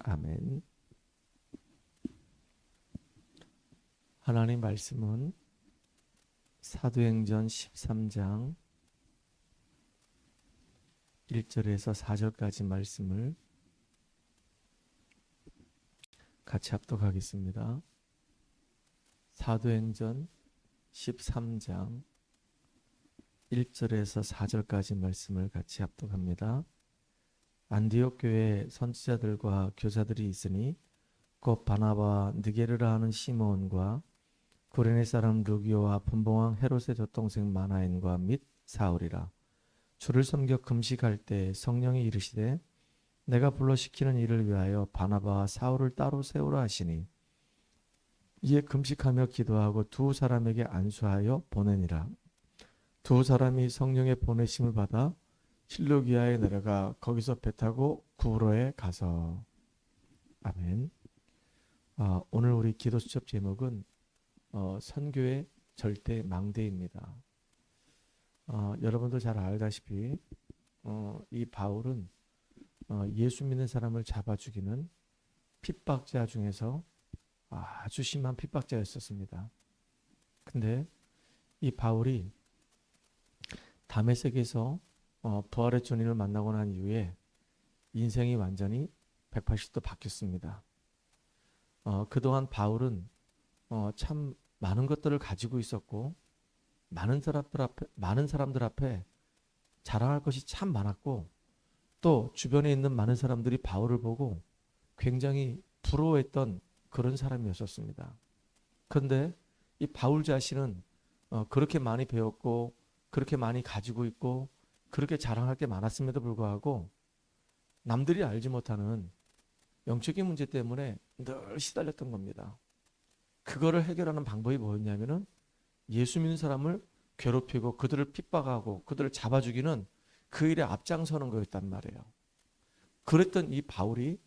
아멘. 하나님 말씀은 사도행전 13장 1절에서 4절까지 말씀을 같이 합독하겠습니다. 사도행전 13장 1절에서 4절까지 말씀을 같이 합독합니다. 안디옥 교회에 선지자들과 교사들이 있으니 곧 바나바와 느게르라 하는 시몬과 구레네 사람 루기오와 분봉왕 헤롯의 젖동생 마나엔과 및 사울이라. 주를 섬겨 금식할 때 성령이 이르시되 내가 불러시키는 일을 위하여 바나바와 사울을 따로 세우라 하시니 이에 금식하며 기도하고 두 사람에게 안수하여 보내니라. 두 사람이 성령의 보내심을 받아 실루기아에 내려가 거기서 배 타고 구로에 가서. 아멘. 오늘 우리 기도 수첩 제목은 선교의 절대 망대입니다. 여러분도 잘 알다시피 이 바울은 예수 믿는 사람을 잡아 죽이는 핍박자 중에서 아주 심한 핍박자였었습니다. 근데 이 바울이 다메섹에서 부활의 주님을 만나고 난 이후에 인생이 완전히 180도 바뀌었습니다. 그동안 바울은 참 많은 것들을 가지고 있었고 많은 사람들 앞에 자랑할 것이 참 많았고 또 주변에 있는 많은 사람들이 바울을 보고 굉장히 부러워했던 그런 사람이었었습니다. 그런데 이 바울 자신은 그렇게 많이 배웠고 그렇게 많이 가지고 있고 그렇게 자랑할 게 많았음에도 불구하고 남들이 알지 못하는 영적인 문제 때문에 늘 시달렸던 겁니다. 그거를 해결하는 방법이 뭐였냐면은 예수 믿는 사람을 괴롭히고 그들을 핍박하고 그들을 잡아 죽이는 그 일에 앞장서는 거였단 말이에요. 그랬던 이 바울이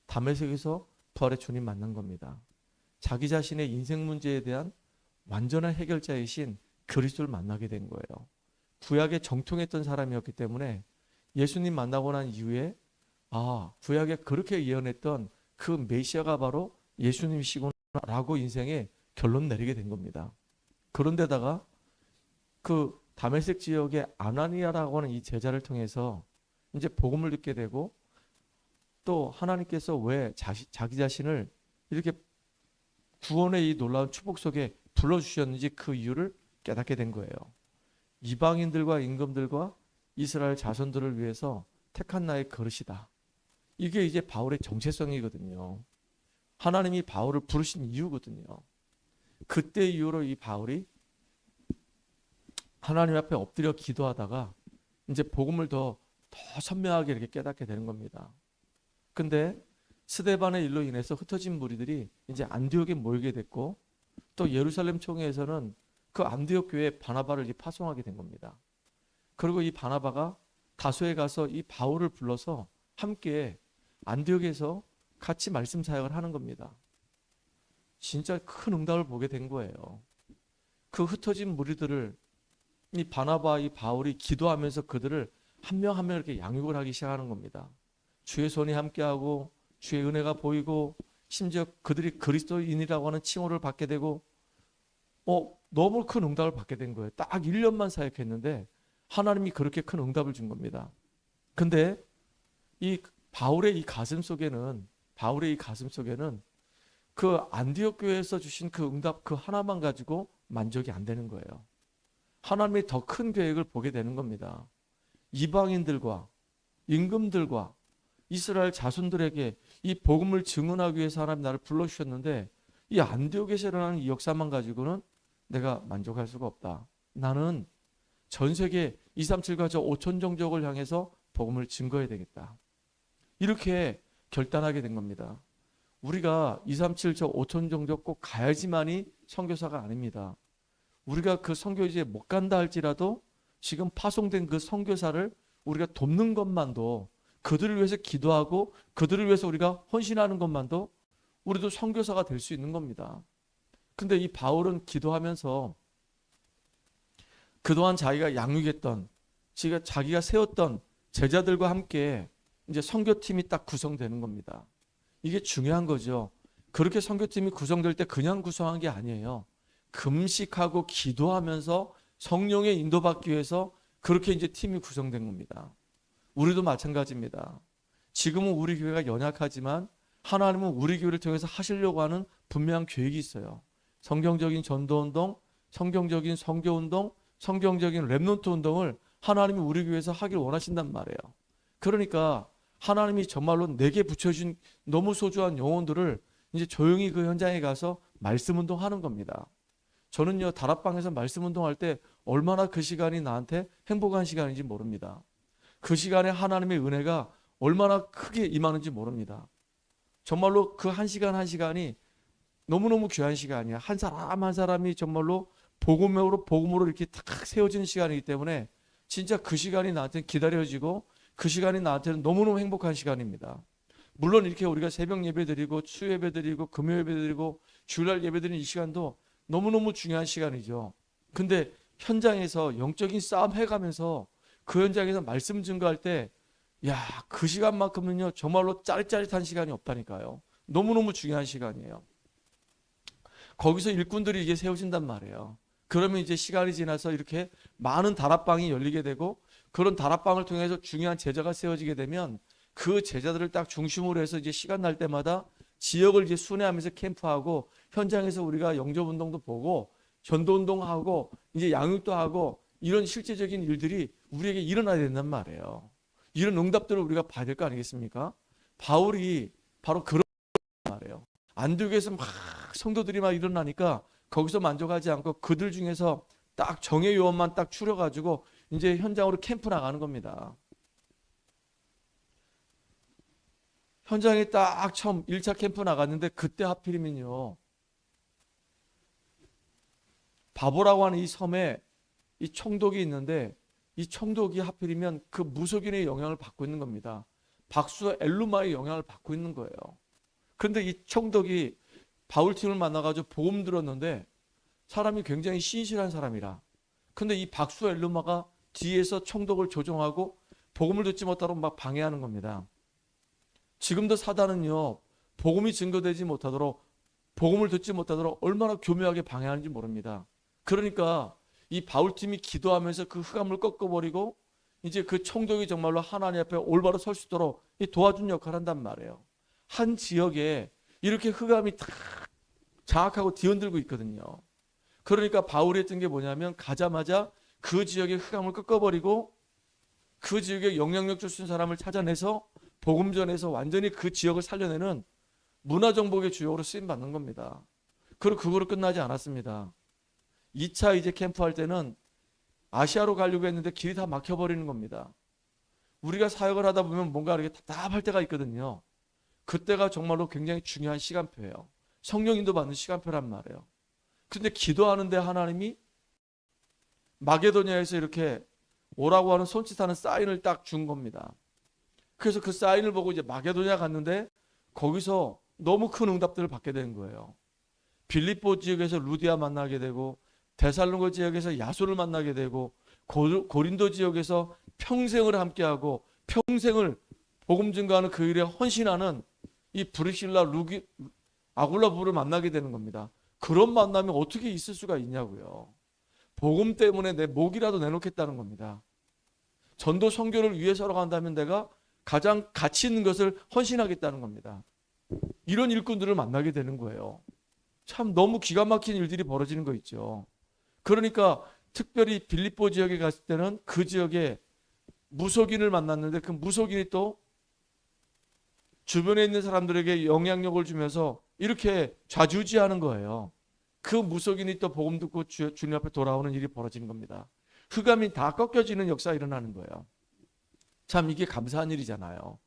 다메섹에서 부활의 주님 만난 겁니다. 자기 자신의 인생 문제에 대한 완전한 해결자이신 그리스도를 만나게 된 거예요. 구약에 정통했던 사람이었기 때문에 예수님 만나고 난 이후에 구약에 그렇게 예언했던 그 메시아가 바로 예수님이시구나라고 인생에 결론 내리게 된 겁니다. 그런데다가 그 다메섹 지역의 아나니아라고 하는 이 제자를 통해서 이제 복음을 듣게 되고 또 하나님께서 왜 자기 자신을 이렇게 구원의 이 놀라운 축복 속에 불러주셨는지 그 이유를 깨닫게 된 거예요. 이방인들과 임금들과 이스라엘 자손들을 위해서 택한 나의 그릇이다. 이게 이제 바울의 정체성이거든요. 하나님이 바울을 부르신 이유거든요. 그때 이후로 이 바울이 하나님 앞에 엎드려 기도하다가 이제 복음을 더 선명하게 이렇게 깨닫게 되는 겁니다. 근데 스데반의 일로 인해서 흩어진 무리들이 이제 안디옥에 모이게 됐고 또 예루살렘 총회에서는 그 안디옥 교회에 바나바를 파송하게 된 겁니다. 그리고 이 바나바가 다소에 가서 이 바울을 불러서 함께 안디옥에서 같이 말씀 사역을 하는 겁니다. 진짜 큰 응답을 보게 된 거예요. 그 흩어진 무리들을 이 바나바, 이 바울이 기도하면서 그들을 한 명 한 명 이렇게 양육을 하기 시작하는 겁니다. 주의 손이 함께하고 주의 은혜가 보이고 심지어 그들이 그리스도인이라고 하는 칭호를 받게 되고 너무 큰 응답을 받게 된 거예요. 딱 1년만 사역했는데 하나님이 그렇게 큰 응답을 준 겁니다. 근데 이 바울의 이 가슴 속에는 그 안디옥 교회에서 주신 그 응답 그 하나만 가지고 만족이 안 되는 거예요. 하나님의 더 큰 계획을 보게 되는 겁니다. 이방인들과 임금들과 이스라엘 자손들에게 이 복음을 증언하기 위해서 하나님 나를 불러주셨는데 이 안디옥에서 일어나는 이 역사만 가지고는 내가 만족할 수가 없다. 나는 전 세계 237가 저 5천 종족을 향해서 복음을 증거해야 되겠다. 이렇게 결단하게 된 겁니다. 우리가 237 저 5천 종족 꼭 가야지만이 선교사가 아닙니다. 우리가 그 선교지에 못 간다 할지라도 지금 파송된 그 선교사를 우리가 돕는 것만도 그들을 위해서 기도하고 그들을 위해서 우리가 헌신하는 것만도 우리도 선교사가 될 수 있는 겁니다. 근데 이 바울은 기도하면서 그동안 자기가 양육했던 자기가 세웠던 제자들과 함께 이제 선교팀이 딱 구성되는 겁니다. 이게 중요한 거죠. 그렇게 선교팀이 구성될 때 그냥 구성한 게 아니에요. 금식하고 기도하면서 성령의 인도받기 위해서 그렇게 이제 팀이 구성된 겁니다. 우리도 마찬가지입니다. 지금은 우리 교회가 연약하지만 하나님은 우리 교회를 통해서 하시려고 하는 분명한 계획이 있어요. 성경적인 전도운동, 성경적인 선교운동, 성경적인 렘넌트 운동을 하나님이 우리 교회에서 하길 원하신단 말이에요. 그러니까 하나님이 정말로 내게 붙여주신 너무 소중한 영혼들을 이제 조용히 그 현장에 가서 말씀 운동하는 겁니다. 저는요, 다락방에서 말씀 운동할 때 얼마나 그 시간이 나한테 행복한 시간인지 모릅니다. 그 시간에 하나님의 은혜가 얼마나 크게 임하는지 모릅니다. 정말로 그 한 시간 한 시간이 너무너무 귀한 시간이야. 한 사람 한 사람이 정말로 복음으로 이렇게 탁 세워지는 시간이기 때문에 진짜 그 시간이 나한테는 기다려지고 그 시간이 나한테는 너무너무 행복한 시간입니다. 물론 이렇게 우리가 새벽 예배 드리고 추 예배 드리고 금요 예배 드리고 주일날 예배 드리는 이 시간도 너무너무 중요한 시간이죠. 근데 현장에서 영적인 싸움 해가면서 그 현장에서 말씀 증거할 때 야, 그 시간만큼은요 정말로 짜릿짜릿한 시간이 없다니까요. 너무너무 중요한 시간이에요. 거기서 일꾼들이 이게 세워진단 말이에요. 그러면 이제 시간이 지나서 이렇게 많은 다락방이 열리게 되고 그런 다락방을 통해서 중요한 제자가 세워지게 되면 그 제자들을 딱 중심으로 해서 이제 시간 날 때마다 지역을 이제 순회하면서 캠프하고 현장에서 우리가 영접운동도 보고 전도운동하고 이제 양육도 하고 이런 실제적인 일들이 우리에게 일어나야 된단 말이에요. 이런 응답들을 우리가 봐야 될 거 아니겠습니까? 바울이 바로 그런 말이에요. 안디옥에서 막 성도들이 막 일어나니까 거기서 만족하지 않고 그들 중에서 딱 정예 요원만 딱 추려가지고 이제 현장으로 캠프 나가는 겁니다. 현장에 딱 처음 1차 캠프 나갔는데 그때 하필이면요 바보라고 하는 이 섬에 이 총독이 있는데 이 총독이 하필이면 그 무속인의 영향을 받고 있는 겁니다. 박수 엘루마의 영향을 받고 있는 거예요. 그런데 이 총독이 바울팀을 만나가지고 복음 들었는데 사람이 굉장히 신실한 사람이라. 근데 이 박수 엘루마가 뒤에서 총독을 조종하고 복음을 듣지 못하도록 막 방해하는 겁니다. 지금도 사단은요 복음이 증거되지 못하도록 복음을 듣지 못하도록 얼마나 교묘하게 방해하는지 모릅니다. 그러니까 이 바울팀이 기도하면서 그 흑암을 꺾어버리고 이제 그 총독이 정말로 하나님 앞에 올바로 설 수 있도록 도와준 역할을 한단 말이에요. 한 지역에 이렇게 흑암이 탁 장악하고 뒤흔들고 있거든요. 그러니까 바울이 했던 게 뭐냐면 가자마자 그 지역의 흑암을 꺾어버리고 그 지역에 영향력 줄 수 있는 사람을 찾아내서 복음전에서 완전히 그 지역을 살려내는 문화정복의 주역으로 쓰임받는 겁니다. 그리고 그거로 끝나지 않았습니다. 2차 이제 캠프할 때는 아시아로 가려고 했는데 길이 다 막혀버리는 겁니다. 우리가 사역을 하다 보면 뭔가 이렇게 답답할 때가 있거든요. 그때가 정말로 굉장히 중요한 시간표예요. 성령 인도 받는 시간표란 말이에요. 근데 기도하는데 하나님이 마게도냐에서 이렇게 오라고 하는 손짓하는 사인을 딱 준 겁니다. 그래서 그 사인을 보고 이제 마게도냐 갔는데 거기서 너무 큰 응답들을 받게 된 거예요. 빌립보 지역에서 루디아 만나게 되고 데살로니가 지역에서 야소를 만나게 되고 고린도 지역에서 평생을 함께하고 평생을 복음 증거하는 그 일에 헌신하는 이 브리실라 아굴라 부부를 만나게 되는 겁니다. 그런 만남이 어떻게 있을 수가 있냐고요. 복음 때문에 내 목이라도 내놓겠다는 겁니다. 전도 선교를 위해서라고 한다면 내가 가장 가치 있는 것을 헌신하겠다는 겁니다. 이런 일꾼들을 만나게 되는 거예요. 참 너무 기가 막힌 일들이 벌어지는 거 있죠. 그러니까 특별히 빌립보 지역에 갔을 때는 그 지역에 무속인을 만났는데 그 무속인이 또 주변에 있는 사람들에게 영향력을 주면서 이렇게 좌지우지하는 거예요. 그 무속인이 또 복음 듣고 주님 앞에 돌아오는 일이 벌어지는 겁니다. 흑암이 다 꺾여지는 역사가 일어나는 거예요. 참 이게 감사한 일이잖아요.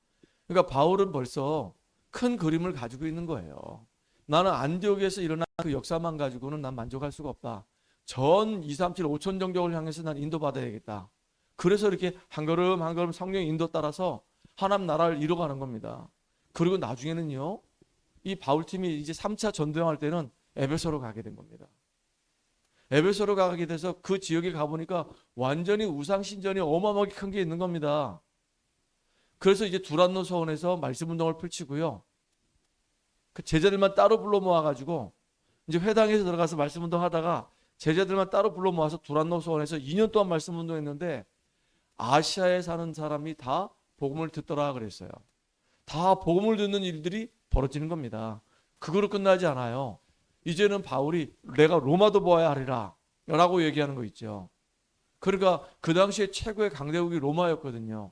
그러니까 바울은 벌써 큰 그림을 가지고 있는 거예요. 나는 안디옥에서 일어난 그 역사만 가지고는 난 만족할 수가 없다. 전 237, 5천 정적을 향해서 난 인도받아야겠다. 그래서 이렇게 한 걸음 한 걸음 성령 인도 따라서 하나님 나라를 이뤄가는 겁니다. 그리고 나중에는요, 이 바울팀이 이제 3차 전도행할 때는 에베소로 가게 된 겁니다. 에베소로 가게 돼서 그 지역에 가보니까 완전히 우상신전이 어마어마하게 큰 게 있는 겁니다. 그래서 이제 두란노 서원에서 말씀 운동을 펼치고요. 그 제자들만 따로 불러 모아가지고 이제 회당에서 들어가서 말씀 운동하다가 제자들만 따로 불러 모아서 두란노 소원에서 2년 동안 말씀 운동했는데 아시아에 사는 사람이 다 복음을 듣더라 그랬어요. 다 복음을 듣는 일들이 벌어지는 겁니다. 그거로 끝나지 않아요. 이제는 바울이 내가 로마도 보아야 하리라 라고 얘기하는 거 있죠. 그러니까 그 당시에 최고의 강대국이 로마였거든요.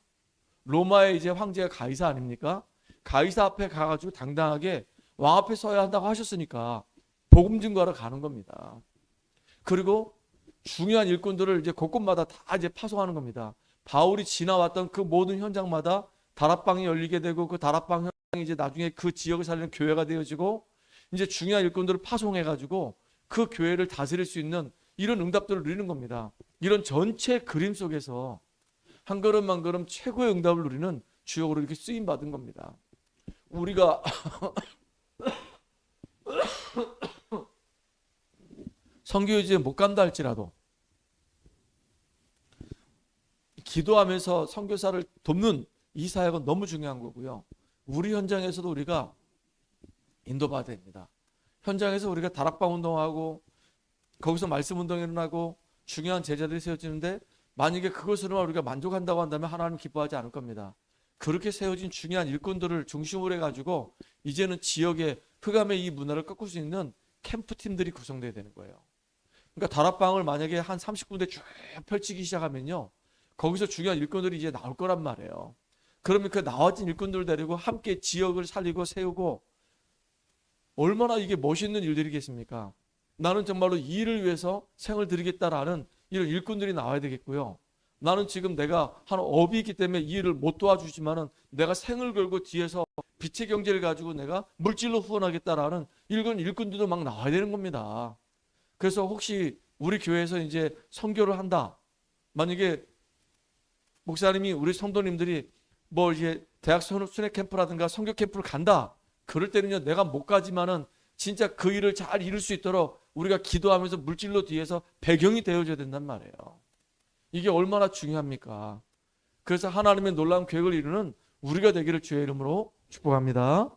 로마의 이제 황제가 가이사 아닙니까? 가이사 앞에 가가지고 당당하게 왕 앞에 서야 한다고 하셨으니까 복음 증거하러 가는 겁니다. 그리고 중요한 일꾼들을 이제 곳곳마다 다 이제 파송하는 겁니다. 바울이 지나왔던 그 모든 현장마다 다락방이 열리게 되고 그 다락방 현장이 이제 나중에 그 지역을 살리는 교회가 되어지고 이제 중요한 일꾼들을 파송해가지고 그 교회를 다스릴 수 있는 이런 응답들을 누리는 겁니다. 이런 전체 그림 속에서 한 걸음 한 걸음 최고의 응답을 누리는 주역으로 이렇게 쓰임 받은 겁니다. 우리가 선교지에 못 간다 할지라도 기도하면서 선교사를 돕는 이 사역은 너무 중요한 거고요. 우리 현장에서도 우리가 인도받아야 됩니다. 현장에서 우리가 다락방 운동하고 거기서 말씀 운동이 일어나고 중요한 제자들이 세워지는데 만약에 그것으로만 우리가 만족한다고 한다면 하나님 기뻐하지 않을 겁니다. 그렇게 세워진 중요한 일꾼들을 중심으로 해가지고 이제는 지역의 흑암의 이 문화를 꺾을 수 있는 캠프팀들이 구성돼야 되는 거예요. 그러니까 다락방을 만약에 한 30군데 쭉 펼치기 시작하면요. 거기서 중요한 일꾼들이 이제 나올 거란 말이에요. 그러면 그 나와진 일꾼들을 데리고 함께 지역을 살리고 세우고 얼마나 이게 멋있는 일들이겠습니까? 나는 정말로 이 일을 위해서 생을 드리겠다라는 이런 일꾼들이 나와야 되겠고요. 나는 지금 내가 한 업이 있기 때문에 이 일을 못 도와주지만은 내가 생을 걸고 뒤에서 빛의 경제를 가지고 내가 물질로 후원하겠다라는 이런 일꾼들도 막 나와야 되는 겁니다. 그래서 혹시 우리 교회에서 이제 선교를 한다. 만약에 목사님이 우리 성도님들이 뭐 이제 대학 순회 캠프라든가 선교 캠프를 간다. 그럴 때는요, 내가 못 가지만은 진짜 그 일을 잘 이룰 수 있도록 우리가 기도하면서 물질로 뒤에서 배경이 되어줘야 된단 말이에요. 이게 얼마나 중요합니까? 그래서 하나님의 놀라운 계획을 이루는 우리가 되기를 주의 이름으로 축복합니다.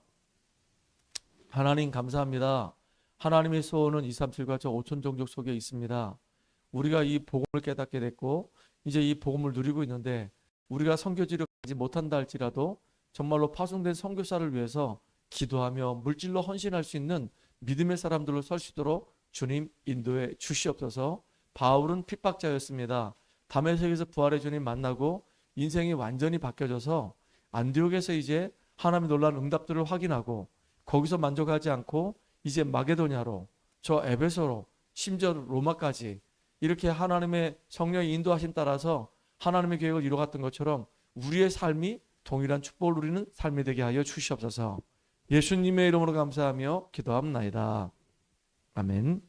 하나님 감사합니다. 하나님의 소원은 237과 저 5천 종족 속에 있습니다. 우리가 이 복음을 깨닫게 됐고 이제 이 복음을 누리고 있는데 우리가 선교지를 가지 못한다 할지라도 정말로 파송된 선교사를 위해서 기도하며 물질로 헌신할 수 있는 믿음의 사람들로 설 수 있도록 주님 인도해 주시옵소서. 바울은 핍박자였습니다. 다메섹에서 부활의 주님 만나고 인생이 완전히 바뀌어져서 안디옥에서 이제 하나님의 놀라운 응답들을 확인하고 거기서 만족하지 않고 이제 마게도냐로 저 에베소로 심지어 로마까지 이렇게 하나님의 성령의 인도하심 따라서 하나님의 계획을 이루어갔던 것처럼 우리의 삶이 동일한 축복을 누리는 삶이 되게 하여 주시옵소서. 예수님의 이름으로 감사하며 기도합나이다. 아멘.